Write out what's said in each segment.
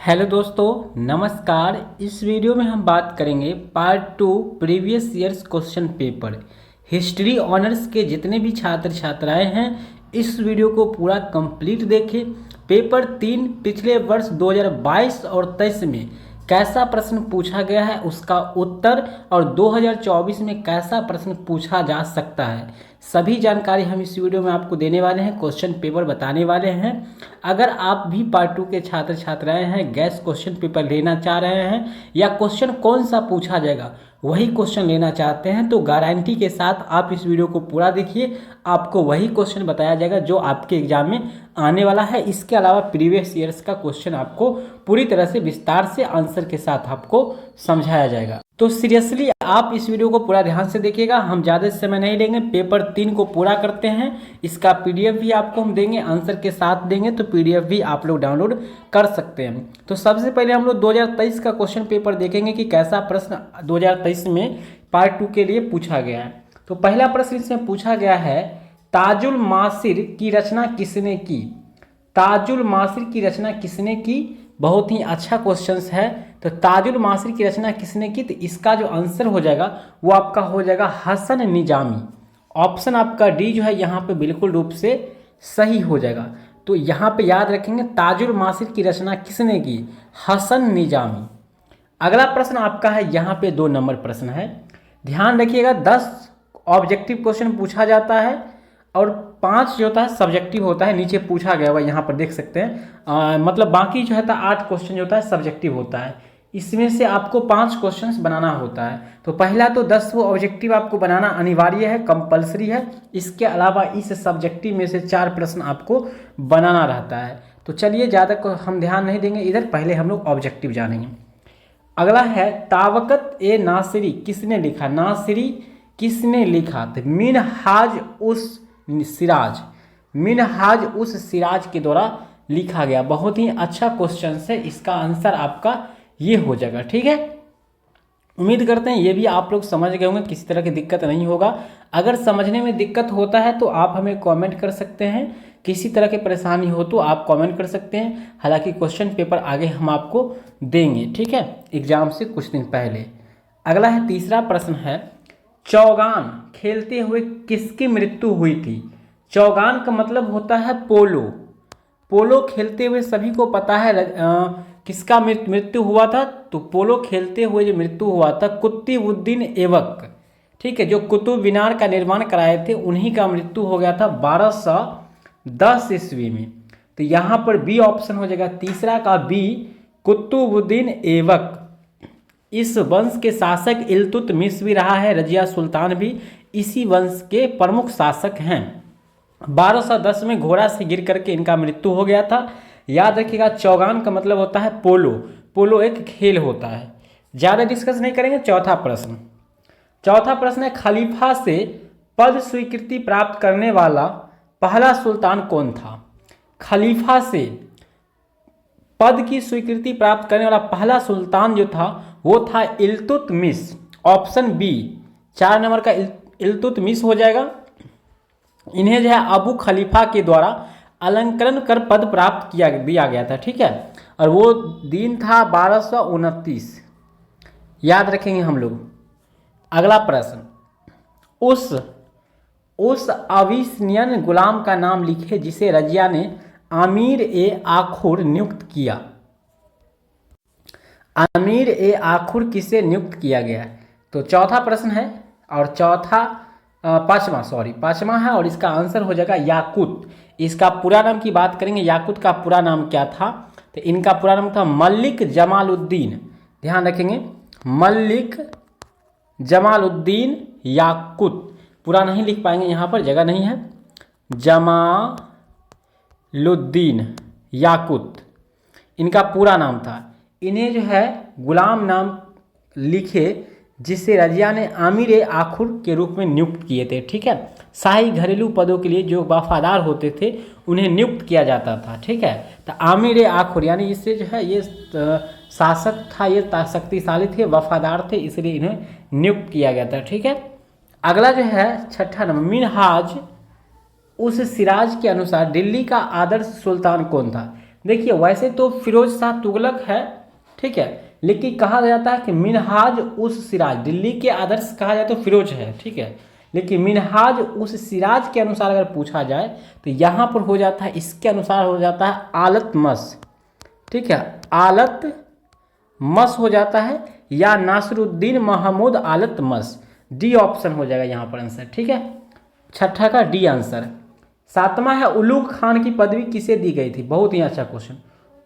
Hello दोस्तों, नमस्कार। इस वीडियो में हम बात करेंगे part 2 previous years question paper. History honours के जितने भी छात्र छात्राएं हैं इस वीडियो को पूरा कंप्लीट देखें। पेपर 3 पिछले वर्ष 2022 और 23 में कैसा प्रश्न पूछा गया है उसका उत्तर, और 2024 में कैसा प्रश्न पूछा जा सकता है, सभी जानकारी हम इस वीडियो में आपको देने वाले हैं, क्वेश्चन पेपर बताने वाले हैं। अगर आप भी पार्ट 2 के छात्र छात्राएं हैं, गैस क्वेश्चन पेपर लेना चाह रहे हैं या क्वेश्चन कौन सा पूछा जाएगा वही क्वेश्चन लेना चाहते हैं, तो गारंटी के साथ आप इस वीडियो को पूरा देखिए। आपको वही क्वेश्चन बताया जाएगा जो आपके एग्जाम में आने वाला है। इसके अलावा प्रीवियस ईयर्स का क्वेश्चन आपको पूरी तरह से विस्तार से आंसर के साथ आपको समझाया जाएगा। तो सीरियसली आप इस वीडियो को पूरा ध्यान से देखिएगा। हम ज़्यादा समय नहीं लेंगे, पेपर 3 को पूरा करते हैं। इसका पीडीएफ भी आपको हम देंगे, आंसर के साथ देंगे, तो पीडीएफ भी आप लोग डाउनलोड कर सकते हैं। तो सबसे पहले हम लोग 2023 का क्वेश्चन पेपर देखेंगे कि कैसा प्रश्न 2023 में पार्ट 2 के लिए पूछा गया है। तो पहला प्रश्न इसमें पूछा गया है, ताजुल मासिर की रचना किसने की? ताजुल मासिर की रचना किसने की? बहुत ही अच्छा क्वेश्चन है। तो ताजुल मासिर की रचना किसने की? तो इसका जो आंसर हो जाएगा वो आपका हो जाएगा हसन निजामी। ऑप्शन आपका डी जो है यहाँ पे बिल्कुल रूप से सही हो जाएगा। तो यहाँ पे याद रखेंगे ताजुल मासिर की रचना किसने की? हसन निजामी। अगला प्रश्न आपका है, यहाँ पे 2 नंबर प्रश्न है, ध्यान रखिएगा। 10 ऑब्जेक्टिव क्वेश्चन पूछा जाता है और 5 जो होता है सब्जेक्टिव होता है। नीचे पूछा गया हुआ यहाँ पर देख सकते हैं। मतलब बाकी जो है 8 क्वेश्चन जो होता है सब्जेक्टिव होता है। इसमें से आपको 5 क्वेश्चंस बनाना होता है। तो पहला तो 10 वो ऑब्जेक्टिव आपको बनाना अनिवार्य है, कंपलसरी है। इसके अलावा इस सब्जेक्टिव में से 4 प्रश्न आपको बनाना रहता है। तो चलिए ज़्यादा को हम ध्यान नहीं देंगे इधर, पहले हम लोग ऑब्जेक्टिव जानेंगे। अगला है, तावकत ए नासिरी किसने लिखा? नासिरी किसने लिखा? तो मिनहाज उस सिराज, मिनहाज उस सिराज के द्वारा लिखा गया। बहुत ही अच्छा क्वेश्चन है, इसका आंसर आपका ये हो जाएगा। ठीक है, उम्मीद करते हैं ये भी आप लोग समझ गए होंगे, किसी तरह की दिक्कत नहीं होगा। अगर समझने में दिक्कत होता है तो आप हमें कमेंट कर सकते हैं, किसी तरह की परेशानी हो तो आप कमेंट कर सकते हैं। हालांकि क्वेश्चन पेपर आगे हम आपको देंगे, ठीक है, एग्जाम से कुछ दिन पहले। अगला है, तीसरा प्रश्न है, चौगान खेलते हुए किसकी मृत्यु हुई थी? चौगान का मतलब होता है पोलो। पोलो खेलते हुए सभी को पता है किसका मृत्यु हुआ था? तो पोलो खेलते हुए जो मृत्यु हुआ था कुतुबुद्दीन ऐबक, ठीक है, जो कुतुब मीनार का निर्माण कराए थे, उन्हीं का मृत्यु हो गया था 1210 ईस्वी में। तो यहाँ पर बी ऑप्शन हो जाएगा, तीसरा का बी, कुतुबुद्दीन ऐबक। इस वंश के शासक इल्तुतमिश भी रहा है, रजिया सुल्तान भी इसी वंश के प्रमुख शासक हैं। 1210 में घोड़ा से गिर करके इनका मृत्यु हो गया था। याद रखिएगा, चौगान का मतलब होता है पोलो। पोलो एक खेल होता है। ज़्यादा डिस्कस नहीं करेंगे। चौथा प्रश्न है, खलीफा से पद स्वीकृति प्राप्त करने वाला पहला सुल्तान कौन था? खलीफा से पद की स्वीकृति प्राप्त करने वाला पहला सुल्तान जो था वो था इल्तुतमिश। ऑप्शन बी 4 नंबर का इल्तुतमिश हो जाएगा। इन्हें जो है अबू खलीफा के द्वारा अलंकरण कर पद प्राप्त दिया गया था, ठीक है, और वो दिन था 1229। याद रखेंगे हम लोग। अगला प्रश्न, उस अविस्नियन गुलाम का नाम लिखे जिसे रजिया ने आमिर ए आखुर नियुक्त किया। आमिर ए आखुर किसे नियुक्त किया गया? तो चौथा प्रश्न है, और पांचवा है, और इसका आंसर हो जाएगा याकूत। इसका पूरा नाम की बात करेंगे, याकूत का पूरा नाम क्या था? तो इनका पूरा नाम था मलिक जमालुद्दीन। ध्यान रखेंगे, मलिक जमालुद्दीन याकूत। पूरा नहीं लिख पाएंगे, यहाँ पर जगह नहीं है। जमालुद्दीन याकूत इनका पूरा नाम था। इन्हें जो है गुलाम नाम लिखे जिसे रजिया ने आमिर ए आखुर के रूप में नियुक्त किए थे, ठीक है। शाही घरेलू पदों के लिए जो वफादार होते थे उन्हें नियुक्त किया जाता था, ठीक है। तो आमिर ए आखुर यानी इससे जो है ये शासक था, ये शक्तिशाली थे, वफादार थे, इसलिए इन्हें नियुक्त किया गया था, ठीक है। अगला जो है छठा नंबर, मिनहाज उस सिराज के अनुसार दिल्ली का आदर्श सुल्तान कौन था? देखिए वैसे तो फिरोज शाह तुगलक है, ठीक है, लेकिन कहा जाता है कि मिनहाज उस सिराज, दिल्ली के आदर्श कहा जाए तो फिरोज है, ठीक है, लेकिन मिनहाज उस सिराज के अनुसार अगर पूछा जाए तो यहाँ पर हो जाता है, इसके अनुसार हो जाता है आलत मस, ठीक है, आलत मस हो जाता है, या नासिरुद्दीन महमूद आलत मस, डी ऑप्शन हो जाएगा यहाँ पर आंसर, ठीक है, छठा का डी आंसर। सातवां है उलूग खान की पदवी किसे दी गई थी, बहुत ही अच्छा क्वेश्चन।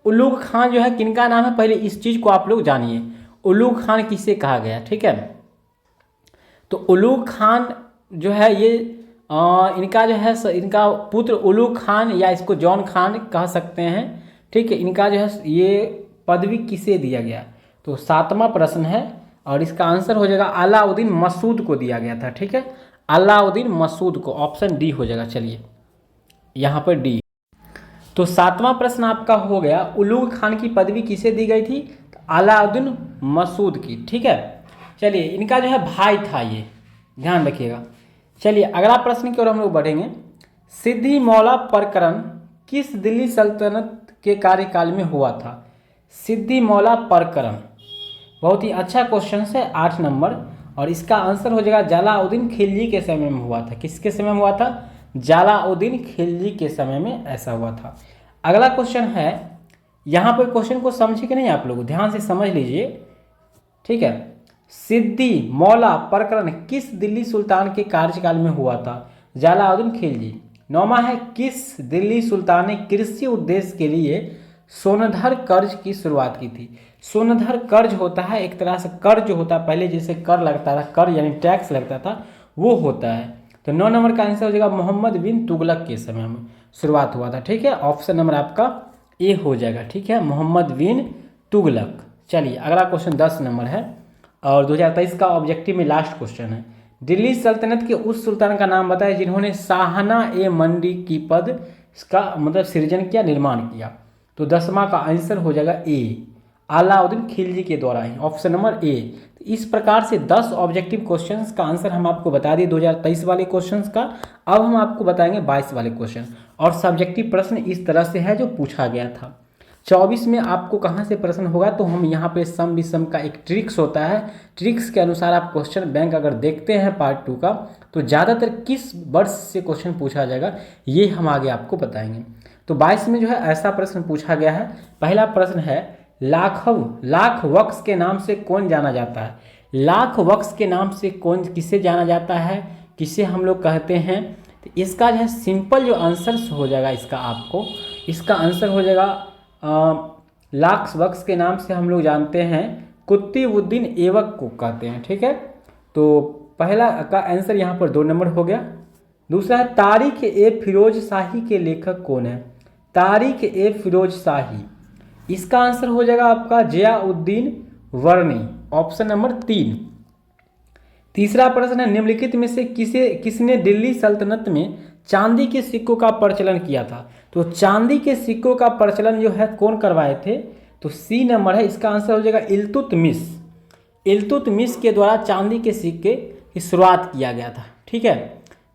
उलूग खान जो है किनका नाम है, पहले इस चीज़ को आप लोग जानिए, उलूग खान किसे कहा गया, ठीक है। तो उलूग खान जो है ये इनका जो है इनका पुत्र उलूग खान, या इसको जॉन खान कह सकते हैं, ठीक है, इनका जो है ये पदवी किसे दिया गया, तो सातवां प्रश्न है और इसका आंसर हो जाएगा अलाउद्दीन मसूद को दिया गया था, ठीक है, अलाउद्दीन मसूद को, ऑप्शन डी हो जाएगा। चलिए यहाँ पर डी। तो सातवां प्रश्न आपका हो गया, उलूग खान की पदवी किसे दी गई थी, अलाउद्दीन मसूद की, ठीक है। चलिए इनका जो है भाई था ये, ध्यान रखिएगा। चलिए अगला प्रश्न की ओर हम लोग बढ़ेंगे। सिद्दी मौला प्रकरण किस दिल्ली सल्तनत के कार्यकाल में हुआ था, सिद्दी मौला प्रकरण, बहुत ही अच्छा क्वेश्चन है, 8 नंबर, और इसका आंसर हो जाएगा जलाउद्दीन खिलजी के समय में हुआ था। किसके समय में हुआ था, जलाउद्दीन खिलजी के समय में ऐसा हुआ था। अगला क्वेश्चन है, यहाँ पर क्वेश्चन को समझे कि नहीं आप लोग, ध्यान से समझ लीजिए, ठीक है। सिद्दी मौला प्रकरण किस दिल्ली सुल्तान के कार्यकाल में हुआ था, जलाउद्दीन खिलजी। नौवां है, किस दिल्ली सुल्तान ने कृषि उद्देश्य के लिए सोनधर कर्ज की शुरुआत की थी। सोनधर कर्ज होता है एक तरह से कर्ज होता है, पहले जैसे कर लगता था, कर यानी टैक्स लगता था, वो होता है। तो 9 नंबर का आंसर हो जाएगा मोहम्मद बिन तुगलक के समय में शुरुआत हुआ था, ठीक है, ऑप्शन नंबर आपका ए हो जाएगा, ठीक है, मोहम्मद बिन तुगलक। चलिए अगला क्वेश्चन 10 नंबर है और 2023 का ऑब्जेक्टिव में लास्ट क्वेश्चन है। दिल्ली सल्तनत के उस सुल्तान का नाम बताएं जिन्होंने शाहना ए मंडी की पद का मतलब सृजन किया, निर्माण किया। तो 10वां का आंसर हो जाएगा ए, अलाउद्दीन खिलजी के द्वारा ही, ऑप्शन नंबर ए। तो इस प्रकार से 10 ऑब्जेक्टिव क्वेश्चंस का आंसर हम आपको बता दिए 2023 वाले क्वेश्चंस का। अब हम आपको बताएंगे 22 वाले क्वेश्चन, और सब्जेक्टिव प्रश्न इस तरह से है जो पूछा गया था। 24 में आपको कहाँ से प्रश्न होगा, तो हम यहाँ पे सम विषम का एक ट्रिक्स होता है, ट्रिक्स के अनुसार आप क्वेश्चन बैंक अगर देखते हैं पार्ट 2 का, तो ज़्यादातर किस वर्ष से क्वेश्चन पूछा जाएगा ये हम आगे आपको बताएंगे। तो 22 में जो है ऐसा प्रश्न पूछा गया है। पहला प्रश्न है, लाख वक्स के नाम से कौन जाना जाता है। लाख वक्स के नाम से कौन किसे जाना जाता है, किसे हम लोग कहते हैं, तो इसका जो है सिंपल जो आंसर हो जाएगा इसका, आपको इसका आंसर हो जाएगा लाख वक्स के नाम से हम लोग जानते हैं कुतुबुद्दीन ऐबक को कहते हैं, ठीक है। तो पहला का आंसर यहाँ पर 2 नंबर हो गया। दूसरा है, तारिक ए फिरोज शाही के लेखक कौन है। तारिक ए फिरोज शाही, इसका आंसर हो जाएगा आपका जियाउद्दीन वर्नी, ऑप्शन नंबर 3। तीसरा प्रश्न है, निम्नलिखित में से किसने दिल्ली सल्तनत में चांदी के सिक्कों का प्रचलन किया था। तो चांदी के सिक्कों का प्रचलन जो है कौन करवाए थे, तो सी नंबर है, इसका आंसर हो जाएगा इल्तुतमिश। इल्तुतमिश के द्वारा चांदी के सिक्के की शुरुआत किया गया था, ठीक है।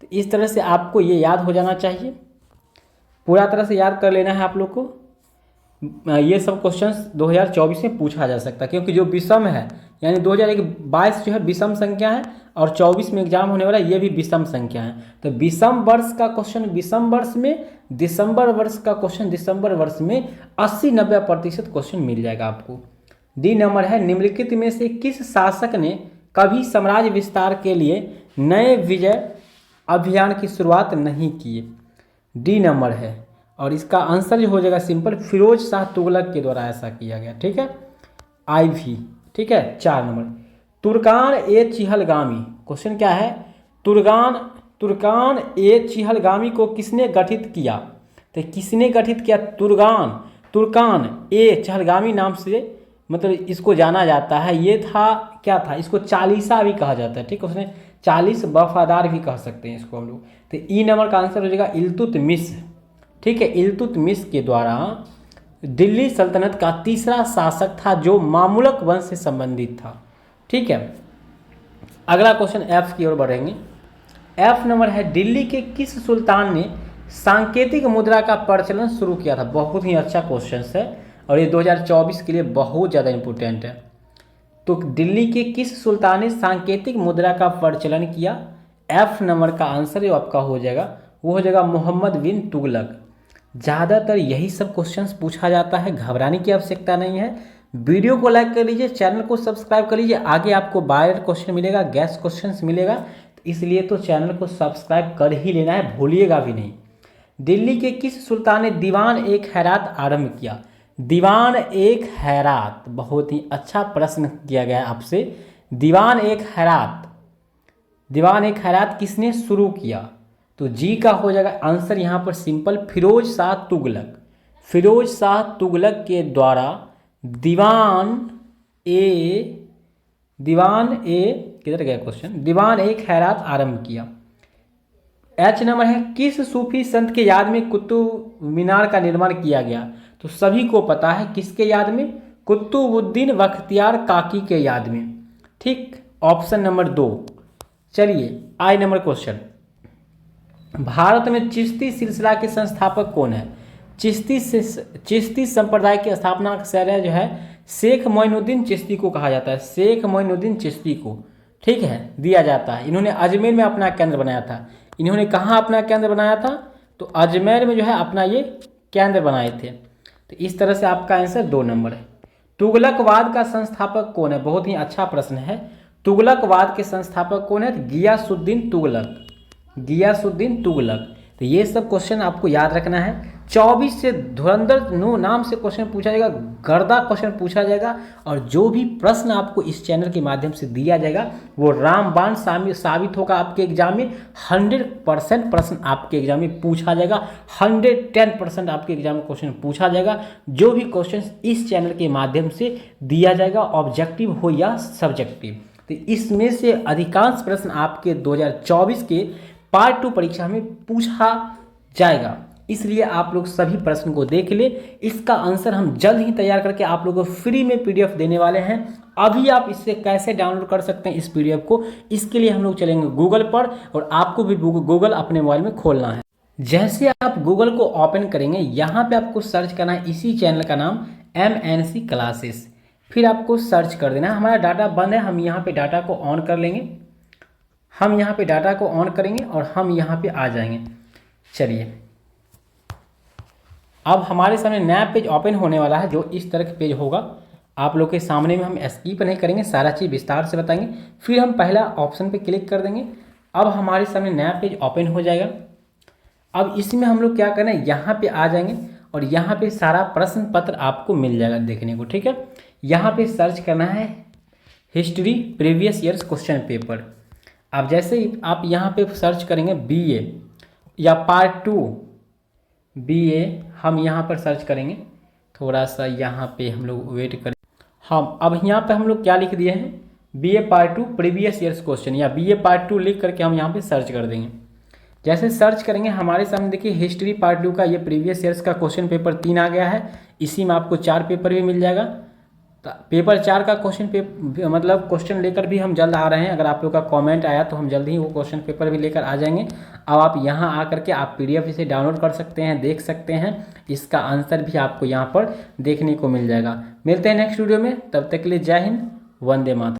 तो इस तरह से आपको ये याद हो जाना चाहिए, पूरा तरह से याद कर लेना है आप लोग को। ये सब क्वेश्चंस 2024 में पूछा जा सकता है, क्योंकि जो विषम है यानी 2022 जो है विषम संख्या है, और 24 में एग्जाम होने वाला ये भी विषम संख्या है। तो विषम वर्ष का क्वेश्चन विषम वर्ष में, दिसंबर वर्ष का क्वेश्चन दिसंबर वर्ष में 80-90% क्वेश्चन मिल जाएगा आपको। डी नंबर है, निम्नलिखित में से किस शासक ने कभी साम्राज्य विस्तार के लिए नए विजय अभियान की शुरुआत नहीं की। डी नंबर है, और इसका आंसर जो हो जाएगा सिंपल, फिरोज शाह तुगलक के द्वारा ऐसा किया गया, ठीक है, आई भी, ठीक है। 4 नंबर, तुर्कान ए चिहलगामी, क्वेश्चन क्या है, तुर्कान ए चिहलगामी को किसने गठित किया। तो किसने गठित किया, तुर्कान ए चिहलगामी नाम से मतलब इसको जाना जाता है। ये था क्या था, इसको चालीसा भी कहा जाता है, ठीक है, उसने 40 वफादार भी कह सकते हैं इसको हम लोग। तो ई नंबर का आंसर हो जाएगा इल्तुतमिश, ठीक है। इल्तुतमिश के द्वारा दिल्ली सल्तनत का तीसरा शासक था जो मामुलक वंश से संबंधित था, ठीक है। अगला क्वेश्चन एफ की ओर बढ़ेंगे। एफ नंबर है, दिल्ली के किस सुल्तान ने सांकेतिक मुद्रा का प्रचलन शुरू किया था? बहुत ही अच्छा क्वेश्चन है और ये 2024 के लिए बहुत ज़्यादा इम्पोर्टेंट है। तो दिल्ली के किस सुल्तान ने सांकेतिक मुद्रा का प्रचलन किया? F नंबर का आंसर जो आपका हो जाएगा वो हो जाएगा मोहम्मद बिन तुगलक। ज़्यादातर यही सब क्वेश्चंस पूछा जाता है, घबराने की आवश्यकता नहीं है। वीडियो को लाइक कर लीजिए, चैनल को सब्सक्राइब कर लीजिए, आगे आपको बायर क्वेश्चन मिलेगा, गैस क्वेश्चंस मिलेगा, तो इसलिए तो चैनल को सब्सक्राइब कर ही लेना है, भूलिएगा भी नहीं। दिल्ली के किस सुल्तान ने दीवान एक हैरात आरंभ किया? दीवान एक हैरात, बहुत ही अच्छा प्रश्न किया गया है आपसे। दीवान एक हैरात किसने शुरू किया? तो जी का हो जाएगा आंसर यहाँ पर सिंपल, फिरोज शाह तुगलक। फिरोज शाह तुगलक के द्वारा दीवान ए किधर गया क्वेश्चन, दीवान एक हैरात आरंभ किया। H नंबर है, किस सूफी संत के याद में कुतुब मीनार का निर्माण किया गया? तो सभी को पता है किसके याद में, कुतुबुद्दीन बख्तियार काकी के याद में। ठीक, ऑप्शन नंबर 2। चलिए आई नंबर क्वेश्चन, भारत में चिश्ती सिलसिला के संस्थापक कौन है? चिश्ती संप्रदाय की स्थापना का श्रेय जो है शेख मोइनुद्दीन चिश्ती को कहा जाता है, शेख मोइनुद्दीन चिश्ती को, ठीक है, दिया जाता है। इन्होंने अजमेर में अपना केंद्र बनाया था। इन्होंने कहाँ अपना केंद्र बनाया था? तो अजमेर में जो है अपना ये केंद्र बनाए थे। तो इस तरह से आपका आंसर 2 नंबर है। तुगलकवाद का संस्थापक कौन है? बहुत ही अच्छा प्रश्न है। तुगलकवाद के संस्थापक कौन है? गियासुद्दीन तुगलक, गियासुद्दीन तुगलक। तो ये सब क्वेश्चन आपको याद रखना है। 24 से धुरंधर नाम से क्वेश्चन पूछा जाएगा, गर्दा क्वेश्चन पूछा जाएगा, और जो भी प्रश्न आपको इस चैनल के माध्यम से दिया जाएगा वो रामबाण साबित होगा आपके एग्जाम में। 100% प्रश्न आपके एग्जाम में पूछा जाएगा, 110% आपके एग्जाम में क्वेश्चन पूछा जाएगा। जो भी क्वेश्चन इस चैनल के माध्यम से दिया जाएगा, ऑब्जेक्टिव हो या सब्जेक्टिव, तो इसमें से अधिकांश प्रश्न आपके 2024 के पार्ट 2 परीक्षा में पूछा जाएगा। इसलिए आप लोग सभी प्रश्न को देख ले। इसका आंसर हम जल्द ही तैयार करके आप लोगों को फ्री में पीडीएफ देने वाले हैं। अभी आप इससे कैसे डाउनलोड कर सकते हैं इस पीडीएफ को, इसके लिए हम लोग चलेंगे गूगल पर, और आपको भी गूगल अपने मोबाइल में खोलना है। जैसे आप गूगल को ओपन करेंगे, यहाँ पे आपको सर्च करना है इसी चैनल का नाम MNC क्लासेस, फिर आपको सर्च कर देना है। हमारा डाटा बंद है, हम यहाँ पे डाटा को ऑन कर लेंगे। हम यहाँ पे डाटा को ऑन करेंगे और हम यहाँ पे आ जाएंगे। चलिए, अब हमारे सामने नया पेज ओपन होने वाला है, जो इस तरह का पेज होगा आप लोग के सामने में। हम स्किप नहीं करेंगे, सारा चीज़ विस्तार से बताएंगे। फिर हम पहला ऑप्शन पे क्लिक कर देंगे। अब हमारे सामने नया पेज ओपन हो जाएगा। अब इसमें हम लोग क्या करना है, यहाँ पे आ जाएंगे और यहाँ पे सारा प्रश्न पत्र आपको मिल जाएगा देखने को, ठीक है। यहाँ पे सर्च करना है history previous years question paper. अब जैसे ही आप यहाँ पे सर्च करेंगे BA या पार्ट 2 BA, हम यहाँ पर सर्च करेंगे। थोड़ा सा यहाँ पे हम लोग वेट करें। हम अब यहाँ पे हम लोग क्या लिख दिए हैं, BA part 2 previous years question, या BA पार्ट 2 लिख करके हम यहाँ पे सर्च कर देंगे। जैसे सर्च करेंगे हमारे सामने देखिए हिस्ट्री पार्ट 2 का ये प्रीवियस ईयर्स का क्वेश्चन पेपर 3 आ गया है। इसी में आपको 4 पेपर भी मिल जाएगा। तो पेपर 4 का क्वेश्चन लेकर भी हम जल्द आ रहे हैं। अगर आप लोग का कमेंट आया तो हम जल्द ही वो क्वेश्चन पेपर भी लेकर आ जाएंगे। अब आप यहाँ आ करके आप PDF इसे डाउनलोड कर सकते हैं, देख सकते हैं। इसका आंसर भी आपको यहाँ पर देखने को मिल जाएगा। मिलते हैं नेक्स्ट वीडियो में, तब तक के लिए जय हिंद, वंदे मातरम।